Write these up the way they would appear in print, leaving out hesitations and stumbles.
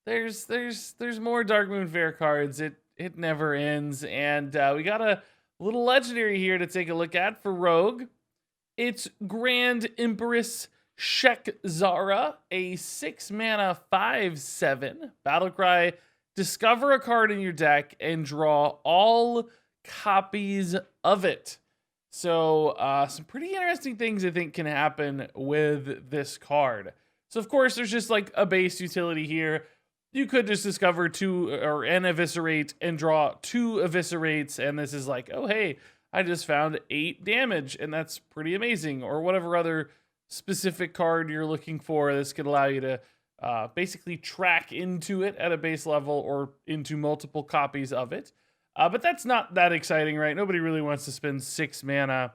there's more Darkmoon Faire cards. It never ends, and we got a little legendary here to take a look at for Rogue. It's Grand Empress Shekzara, a 6 mana 5/7 battlecry. Discover a card in your deck and draw all copies of it. So some pretty interesting things I think can happen with this card. So of course there's just like a base utility here. You could just discover an eviscerate and draw 2 eviscerates, and this is like, oh hey, I just found 8 damage, and that's pretty amazing. Or whatever other specific card you're looking for. This could allow you to basically track into it at a base level or into multiple copies of it. But that's not that exciting, right? Nobody really wants to spend 6 mana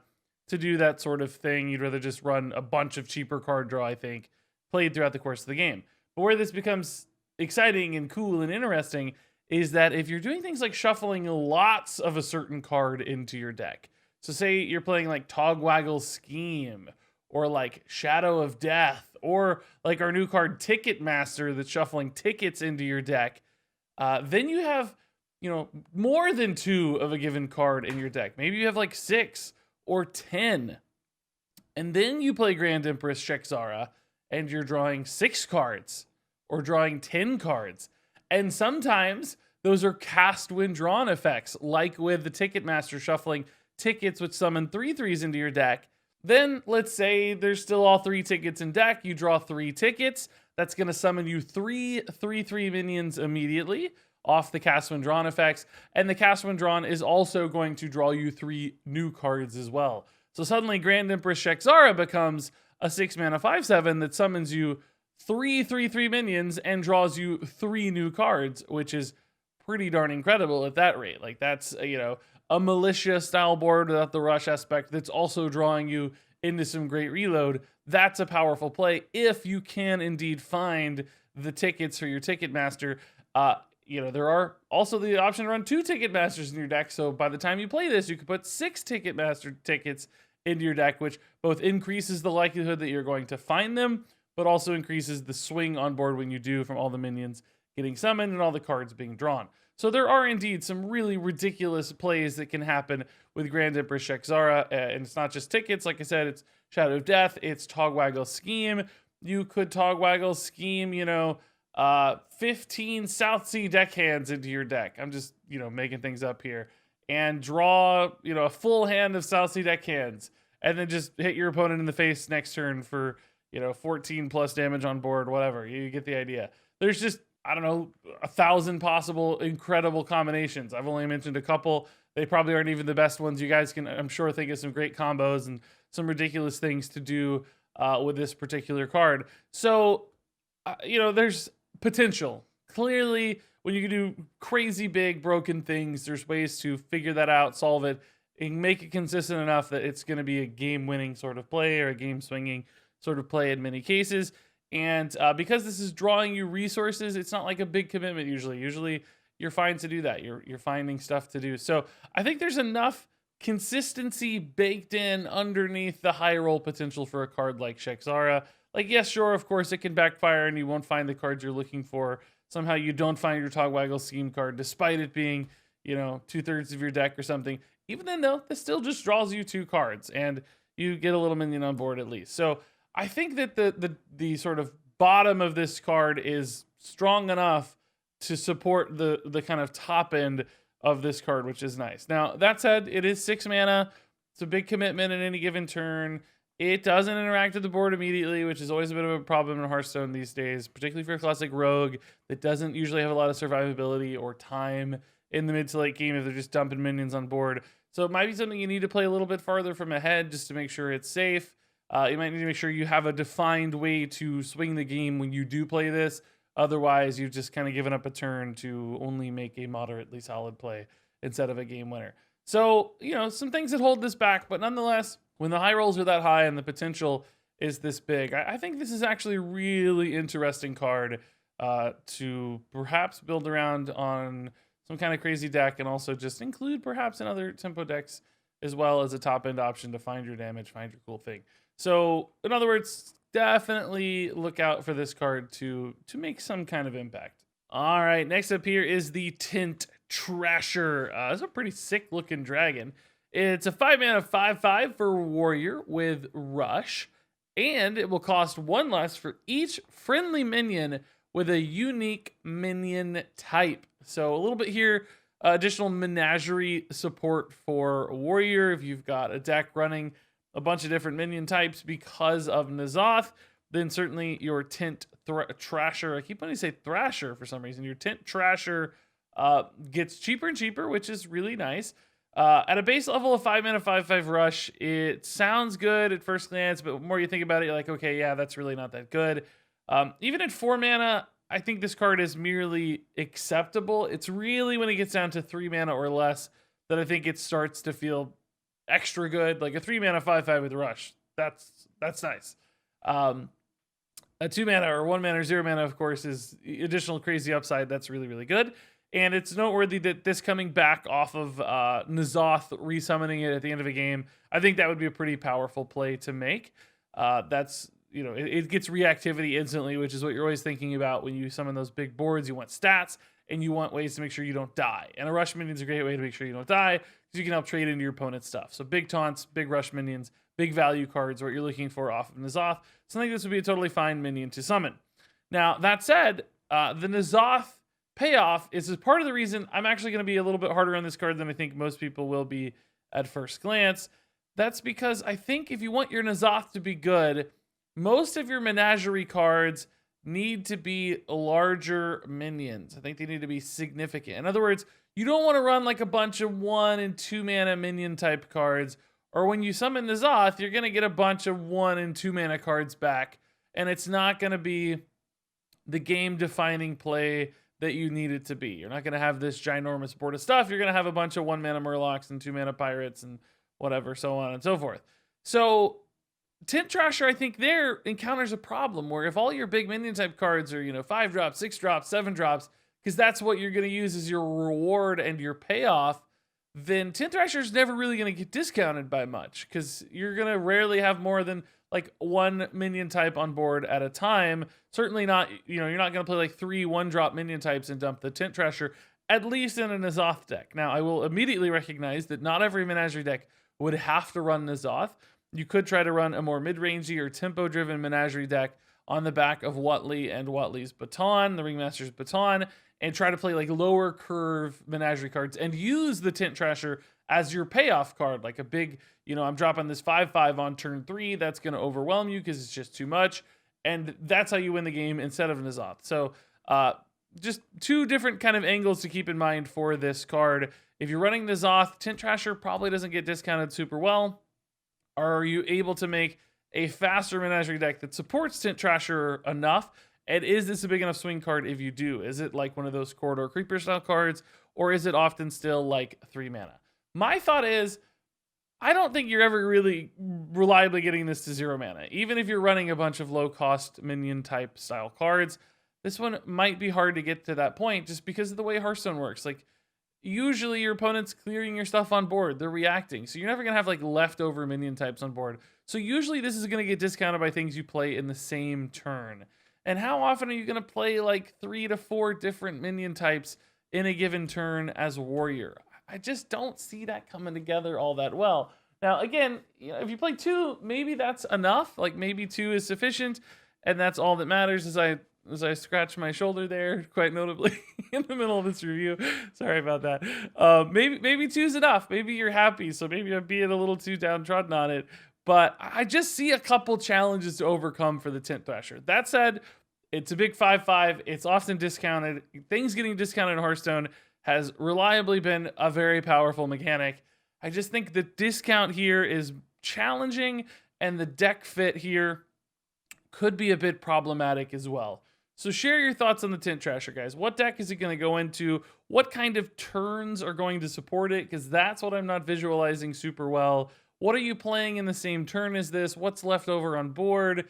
to do that sort of thing. You'd rather just run a bunch of cheaper card draw, I think, played throughout the course of the game. But where this becomes exciting and cool and interesting is that if you're doing things like shuffling lots of a certain card into your deck. So say you're playing like Togwaggle Scheme or like Shadow of Death or like our new card Ticket Master that's shuffling tickets into your deck. Then you have, more than 2 of a given card in your deck. Maybe you have like 6 or 10. And then you play Grand Empress Shekzara and you're drawing 6 cards or drawing 10 cards. And sometimes those are cast when drawn effects, like with the Ticketmaster shuffling tickets which summon 3/3s into your deck. Then let's say there's still all 3 tickets in deck. You draw 3 tickets. That's going to summon you 3/3 minions immediately off the cast when drawn effects. And the cast when drawn is also going to draw you 3 new cards as well. So suddenly Grand Empress Shekzara becomes a 6 mana 5/7 that summons you 3/3 minions and draws you 3 new cards, which is pretty darn incredible at that rate. Like that's, a militia style board without the rush aspect that's also drawing you into some great reload. That's a powerful play if you can indeed find the tickets for your Ticketmaster. There are also the option to run 2 Ticketmasters in your deck. So by the time you play this, you could put 6 Ticketmaster tickets into your deck, which both increases the likelihood that you're going to find them, but also increases the swing on board when you do from all the minions getting summoned and all the cards being drawn. So there are indeed some really ridiculous plays that can happen with Grand Empress Shekzara, and it's not just tickets. Like I said, it's Shadow of Death, it's Togwaggle Scheme. You could Togwaggle Scheme, 15 South Sea deckhands into your deck. I'm just, making things up here. And draw, a full hand of South Sea deckhands, and then just hit your opponent in the face next turn for 14 plus damage on board, whatever. You get the idea. There's just, 1,000 possible incredible combinations. I've only mentioned a couple. They probably aren't even the best ones. You guys can, I'm sure, think of some great combos and some ridiculous things to do with this particular card. So, there's potential. Clearly, when you can do crazy big broken things, there's ways to figure that out, solve it, and make it consistent enough that it's going to be a game-winning sort of play or a game-swinging sort of play in many cases. And because this is drawing you resources, it's not like a big commitment usually. Usually you're fine to do that. You're finding stuff to do. So I think there's enough consistency baked in underneath the high roll potential for a card like Shekzara. Like, yes, sure, of course it can backfire and you won't find the cards you're looking for. Somehow you don't find your Togwaggle Scheme card, despite it being, 2/3 of your deck or something. Even then, though, this still just draws you 2 cards and you get a little minion on board at least. So I think that the sort of bottom of this card is strong enough to support the kind of top end of this card, which is nice. Now, that said, it is 6 mana. It's a big commitment at any given turn. It doesn't interact with the board immediately, which is always a bit of a problem in Hearthstone these days, particularly for a classic rogue that doesn't usually have a lot of survivability or time in the mid to late game if they're just dumping minions on board. So it might be something you need to play a little bit farther from ahead just to make sure it's safe. You might need to make sure you have a defined way to swing the game when you do play this. Otherwise, you've just kind of given up a turn to only make a moderately solid play instead of a game winner. So, some things that hold this back, but nonetheless, when the high rolls are that high and the potential is this big, I think this is actually a really interesting card to perhaps build around on some kind of crazy deck and also just include perhaps in other tempo decks as well as a top end option to find your damage, find your cool thing. So, in other words, definitely look out for this card to make some kind of impact. All right, next up here is the Tint Trasher. It's a pretty sick looking dragon. It's a 5-mana 5/5 for Warrior with Rush, and it will cost 1 less for each friendly minion with a unique minion type. So a little bit here, additional Menagerie support for Warrior if you've got a deck running a bunch of different minion types because of N'Zoth. Then certainly your Tint Trasher, I keep wanting to say Thrasher for some reason, your Tint Trasher gets cheaper and cheaper, which is really nice. At a base level of 5-mana 5/5 Rush, it sounds good at first glance, but the more you think about it, you're like, okay, yeah, that's really not that good. Even at 4 mana, I think this card is merely acceptable. It's really when it gets down to 3 mana or less that I think it starts to feel extra good. Like a 3-mana 5/5 with Rush, that's nice. A 2 mana or 1 mana or 0 mana, of course, is additional crazy upside. That's really, really good. And it's noteworthy that this coming back off of N'Zoth resummoning it at the end of a game, I think that would be a pretty powerful play to make. That's, you know, it gets reactivity instantly, which is what you're always thinking about when you summon those big boards. You want stats and you want ways to make sure you don't die. And a Rush minion is a great way to make sure you don't die because you can help trade into your opponent's stuff. So big taunts, big Rush minions, big value cards are what you're looking for off of N'Zoth. So I think this would be a totally fine minion to summon. Now, that said, the N'Zoth payoff is part of the reason I'm actually going to be a little bit harder on this card than I think most people will be at first glance. That's because I think if you want your N'Zoth to be good, most of your Menagerie cards need to be larger minions. I think they need to be significant. In other words, you don't want to run like a bunch of 1 and 2 mana minion type cards, or when you summon N'Zoth, you're going to get a bunch of 1 and 2 mana cards back, and it's not going to be the game defining play that you need it to be. You're not going to have this ginormous board of stuff. You're going to have a bunch of 1 mana Murlocs and 2 mana Pirates and whatever, so on and so forth. So Tint Trasher, I think there encounters a problem where if all your big minion type cards are, 5 drops, 6 drops, 7 drops, because that's what you're going to use as your reward and your payoff, then Tint Trasher is never really going to get discounted by much because you're going to rarely have more than like 1 minion type on board at a time. Certainly not, you're not going to play like 3 1-drop minion types and dump the Tint Trasher, at least in a N'Zoth deck. Now, I will immediately recognize that not every Menagerie deck would have to run N'Zoth. You could try to run a more mid-rangey or tempo-driven Menagerie deck on the back of Watley and Watley's Baton, the Ringmaster's Baton, and try to play like lower curve Menagerie cards and use the Tint Trasher as your payoff card, like a big, I'm dropping this 5/5 on turn 3. That's going to overwhelm you because it's just too much. And that's how you win the game instead of N'Zoth. So just 2 different kind of angles to keep in mind for this card. If you're running N'Zoth, Tint Trasher probably doesn't get discounted super well. Are you able to make a faster Menagerie deck that supports Tint Trasher enough? And is this a big enough swing card if you do? Is it like one of those Corridor Creeper style cards? Or is it often still like 3 mana? My thought is, I don't think you're ever really reliably getting this to 0 mana. Even if you're running a bunch of low-cost minion type style cards, this one might be hard to get to that point just because of the way Hearthstone works. Like, usually your opponent's clearing your stuff on board. They're reacting. So you're never going to have like leftover minion types on board. So usually this is going to get discounted by things you play in the same turn. And how often are you going to play like 3 to 4 different minion types in a given turn as Warrior? I just don't see that coming together all that well. Now, again, if you play 2, maybe that's enough. Like maybe 2 is sufficient, and that's all that matters. As I scratch my shoulder there, quite notably in the middle of this review. Sorry about that. Maybe 2 is enough. Maybe you're happy, so maybe I'm being a little too downtrodden on it. But I just see a couple challenges to overcome for the Tint Thrasher. That said, it's a big 5/5. It's often discounted. Things getting discounted in Hearthstone has reliably been a very powerful mechanic. I just think the discount here is challenging, and the deck fit here could be a bit problematic as well. So share your thoughts on the Tint Trasher, guys. What deck is it going to go into? What kind of turns are going to support it? Because that's what I'm not visualizing super well. What are you playing in the same turn as this? What's left over on board?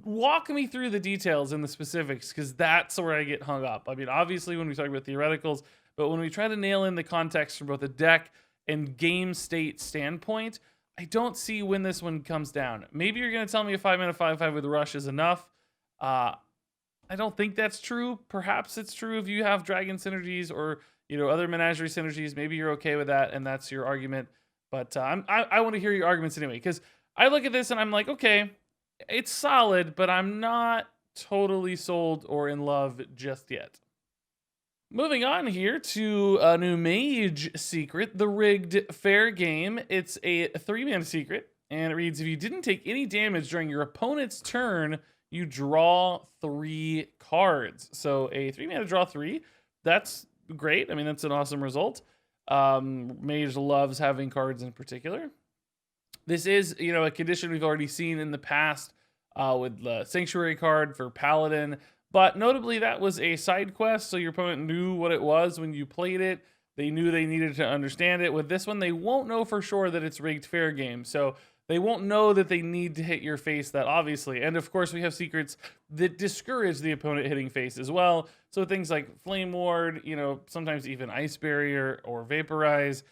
Walk me through the details and the specifics, because that's where I get hung up. I mean, obviously, when we talk about theoreticals, but when we try to nail in the context from both a deck and game state standpoint, I don't see when this one comes down. Maybe you're going to tell me a 5-mana 5/5 with Rush is enough. I don't think that's true. Perhaps it's true if you have dragon synergies or other menagerie synergies. Maybe you're okay with that, and that's your argument. But I want to hear your arguments anyway, because I look at this and I'm like, okay, it's solid, but I'm not totally sold or in love just yet. Moving on here to a new Mage Secret, the Rigged Fair game. It's a 3-mana secret, and it reads, if you didn't take any damage during your opponent's turn, you draw 3 cards. So a 3-mana draw 3, that's great. I mean, that's an awesome result. Mage loves having cards in particular. This is, a condition we've already seen in the past with the Sanctuary card for Paladin. But notably, that was a side quest, so your opponent knew what it was when you played it. They knew they needed to understand it. With this one, they won't know for sure that it's Rigged Fair game. So they won't know that they need to hit your face that obviously. And of course, we have secrets that discourage the opponent hitting face as well. So things like Flame Ward, sometimes even Ice Barrier or Vaporize.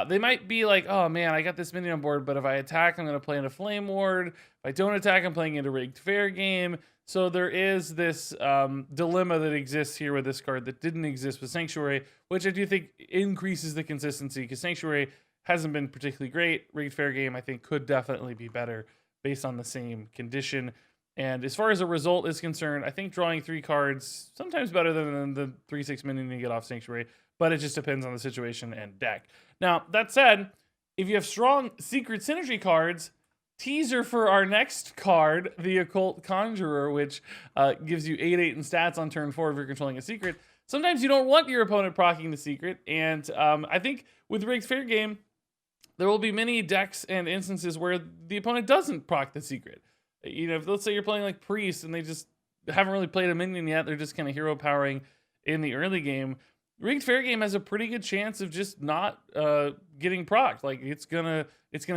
They might be like, oh man, I got this minion on board, but if I attack, I'm going to play into Flame Ward. If I don't attack, I'm playing into Rigged Fair game. So there is this dilemma that exists here with this card that didn't exist with Sanctuary, which I do think increases the consistency, because Sanctuary hasn't been particularly great. Rigged Fair game, I think, could definitely be better based on the same condition. And as far as a result is concerned, I think drawing 3 cards sometimes better than the 3/6 minion you get off Sanctuary, but it just depends on the situation and deck. Now, that said, if you have strong secret synergy cards, teaser for our next card, the Occult Conjurer, which gives you 8/8 in stats on turn 4 if you're controlling a secret. Sometimes you don't want your opponent proccing the secret, and I think with Rigged Fair game, there will be many decks and instances where the opponent doesn't proc the secret. If let's say you're playing like Priest and they just haven't really played a minion yet, they're just kind of hero powering in the early game. Rigged Fair game has a pretty good chance of just not getting procced. Like it's gonna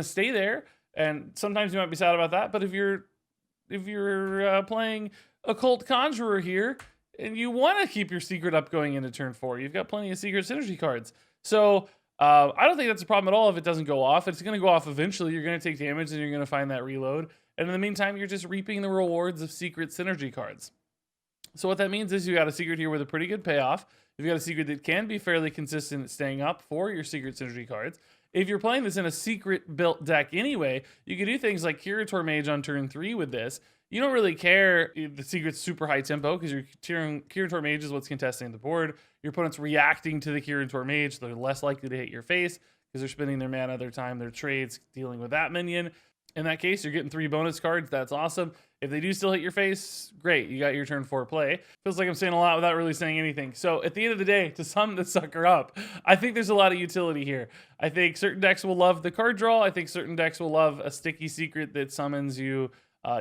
stay there, and sometimes you might be sad about that. But if you're playing Occult Conjurer here and you want to keep your secret up going into turn 4, you've got plenty of secret synergy cards. So I don't think that's a problem at all if it doesn't go off. It's going to go off eventually. You're going to take damage and you're going to find that reload. And in the meantime, you're just reaping the rewards of secret synergy cards. So what that means is you got a secret here with a pretty good payoff. You've got a secret that can be fairly consistent at staying up for your secret synergy cards. If you're playing this in a secret built deck anyway, you can do things like Curator Mage on turn 3 with this. You don't really care if the secret's super high tempo, because your Curator Mage is what's contesting the board. Your opponent's reacting to the Curator Mage, so they're less likely to hit your face because they're spending their mana, their time, their trades dealing with that minion. In that case, you're getting 3 bonus cards. That's awesome. If they do still hit your face, great. You got your turn 4 play. Feels like I'm saying a lot without really saying anything. So at the end of the day, to sum the sucker up, I think there's a lot of utility here. I think certain decks will love the card draw. I think certain decks will love a sticky secret that summons you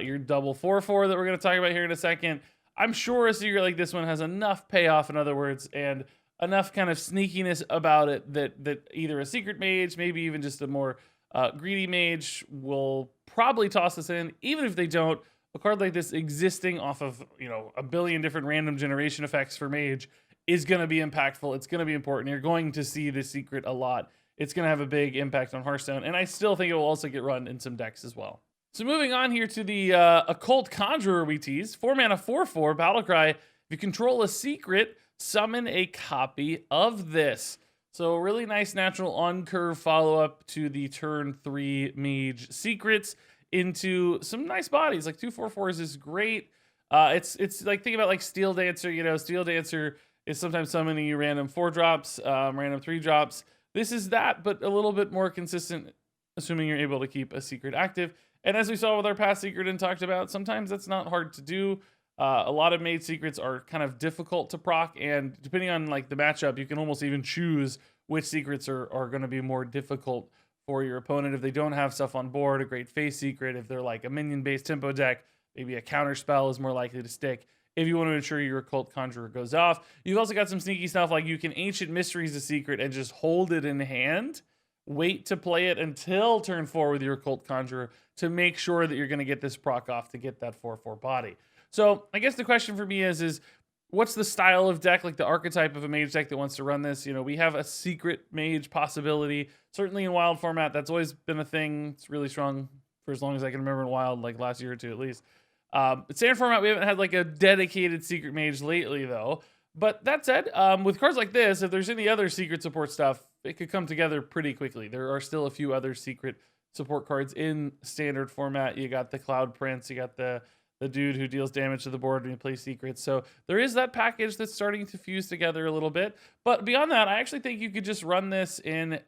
your double 4/4 that we're going to talk about here in a second. I'm sure a secret like this one has enough payoff, in other words, and enough kind of sneakiness about it that either a secret mage, maybe even just a more greedy mage, will probably toss this in. Even if they don't, a card like this existing off of a billion different random generation effects for mage is going to be impactful. It's going to be important. You're going to see the secret a lot. It's going to have a big impact on Hearthstone, and I still think it will also get run in some decks as well. So moving on here to the Occult Conjurer we teased. 4 mana 4/4 Battlecry. If you control a secret, summon a copy of this. So really nice natural on-curve follow-up to the turn 3 Mage Secrets into some nice bodies. Like 2 4/4s is great. It's like, think about like Steel Dancer. Steel Dancer is sometimes summoning you random 4-drops, random 3-drops. This is that, but a little bit more consistent, assuming you're able to keep a secret active. And as we saw with our past secret and talked about, sometimes that's not hard to do. A lot of Mage Secrets are kind of difficult to proc, and depending on like the matchup, you can almost even choose which secrets are going to be more difficult for your opponent. If they don't have stuff on board, a great face secret. If they're like a minion-based tempo deck, maybe a counter spell is more likely to stick. If you want to ensure your Occult Conjurer goes off, you've also got some sneaky stuff like you can Ancient Mysteries a secret and just hold it in hand. Wait to play it until turn 4 with your Occult Conjurer to make sure that you're going to get this proc off to get that 4/4 body. So I guess the question for me is what's the style of deck, like the archetype of a mage deck that wants to run this? We have a secret mage possibility. Certainly in wild format, that's always been a thing. It's really strong for as long as I can remember in wild, like last year or two at least. Standard format, we haven't had like a dedicated secret mage lately though. But that said, with cards like this, if there's any other secret support stuff, it could come together pretty quickly. There are still a few other secret support cards in standard format. You got the Cloud Prince, you got the dude who deals damage to the board when you play secrets. So there is that package that's starting to fuse together a little bit. But beyond that, I actually think you could just run this in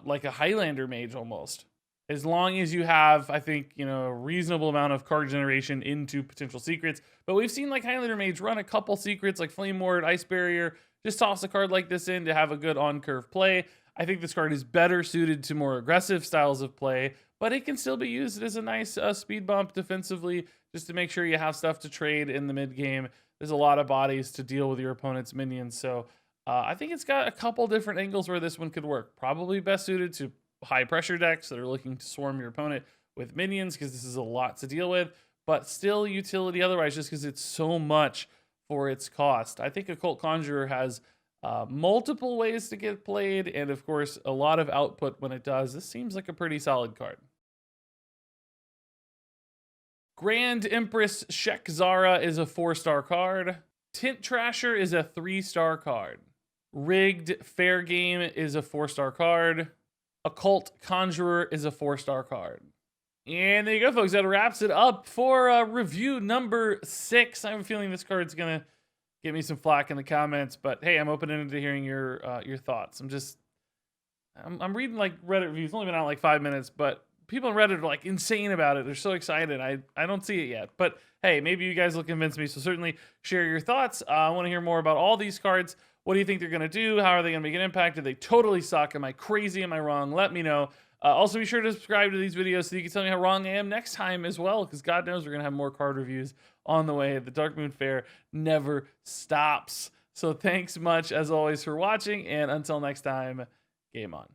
like a Highlander mage almost. As long as you have, I think, a reasonable amount of card generation into potential secrets. But we've seen like Highlander Mage run a couple secrets like Flame Ward, Ice Barrier. Just toss a card like this in to have a good on-curve play. I think this card is better suited to more aggressive styles of play, but it can still be used as a nice speed bump defensively, just to make sure you have stuff to trade in the mid game. There's a lot of bodies to deal with your opponent's minions, so I think it's got a couple different angles where this one could work. Probably best suited to high pressure decks that are looking to swarm your opponent with minions, because this is a lot to deal with, but still utility otherwise, just because it's so much for its cost. I think Occult Conjurer has multiple ways to get played, and of course a lot of output when it does. This seems like a pretty solid card. Grand Empress Shek-Zara is a 4-star card. Tint Trasher is a 3-star card. Rigged Fair Game is a 4-star card. Occult Conjurer is a 4-star card. And there you go, folks. That wraps it up for review number 6. I have a feeling this card's gonna get me some flack in the comments, but hey, I'm open-ended to hearing your thoughts. I'm reading like Reddit reviews. It's only been out like 5 minutes, but people on Reddit are like insane about it. They're so excited. I don't see it yet, but hey, maybe you guys will convince me. So certainly share your thoughts. I want to hear more about all these cards. What do you think they're going to do? How are they going to make an impact? Do they totally suck? Am I crazy? Am I wrong? Let me know. Also, be sure to subscribe to these videos so you can tell me how wrong I am next time as well, because God knows we're going to have more card reviews on the way. The Darkmoon Faire never stops. So thanks much, as always, for watching, and until next time, game on.